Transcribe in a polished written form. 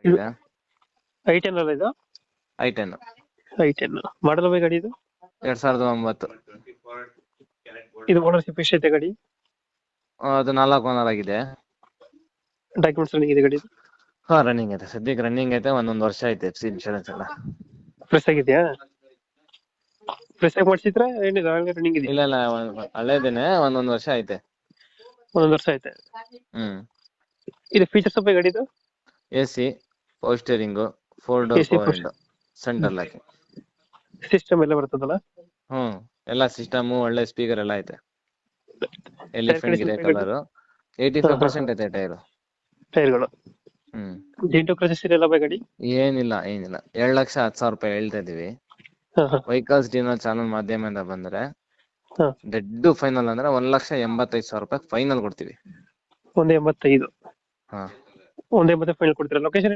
ಇದು ಇದೆ. i10 ಅಲ್ಲ ಇದು? i10 i10 ಮಾಡಲ್ ಬೈ ಗಾಡಿ ಇದು? 2009. ಇದು ಓನರ್ಶಿಪ್ ಎಷ್ಟೈತೆ ಗಾಡಿ? ಅದು 4 ಓನರ್ ಆಗಿದೆ. ಡಾಕ್ಯುಮೆಂಟ್ಸ್ ರನ್ನಿಂಗ್ ಇದೆ ಗಾಡಿ? ಹಾ ರನ್ನಿಂಗ್ ಐತೆ, ಸದ್ಯಕ್ಕೆ ರನ್ನಿಂಗ್ ಐತೆ. 1 ವರ್ಷ ಐತೆ ಎಫ್ ಸಿ ಇನ್ಶೂರೆನ್ಸ್ ಎಲ್ಲ. ಫ್ರೆಶ್ ಆಗಿದೆಯಾ? ಫ್ರೆಶ್ ಆಗಿ ಮಾಡಿಸಿದ್ರೆ ಏನಿದೆ ರನ್ನಿಂಗ್ ಇದೆಯಾ? ಇಲ್ಲ ಇಲ್ಲ, ಹಳೇದೇನೆ. 1 ವರ್ಷ ಐತೆ. ಒಂದೊಂದು ವರ್ಷ ಐತೆ. ಇದು ಫೀಚರ್ಸ್ ಬೈ ಗಾಡಿದು? AC, power steering, 4 door AC power window, centre lock. System ಎಲ್ಲ ಬರ್ತದಲ್ಲ? ಎಲ್ಲ ಸಿಸ್ಟಮು, ಒಳ್ಳೆ ಸ್ಪೀಕರ್ ಎಲ್ಲ ಐತೆ. ಎಲಿಫೆಂಟ್ ಕಂಡೀಷನ್ ಗ್ರೇ ಬೈ ಗಾಡಿ? ಕಲರ್. 85% ಐತೆ ಟೈರು. ಟೈರ್ಗಳು ಡೆಂಟು ಕ್ರಚಸ್ ಎಲ್ಲ ಬೈ ಗಾಡಿ? ಏನಿಲ್ಲ 2,10,000 ರೂಪಾಯಿ ಹೇಳ್ತಾ ಇದೀವಿ. ವೆಹಿಕಲ್ಸ್ ಡೀಲರ್ ಚಾನಲ್ ಮಾಧ್ಯಮದಿಂದ ಬಂದ್ರೆ ಡೆಡ್ ಫೈನಲ್ ಅಂದ್ರೆ 1,85,000 ರೂಪಾಯಿ ಫೈನಲ್ ಕೊಡ್ತೀವಿ. 185. ಹಾ 185 ಫೈನಲ್ ಕೊಡ್ತೀರಾ? ಲೊಕೇಶನ್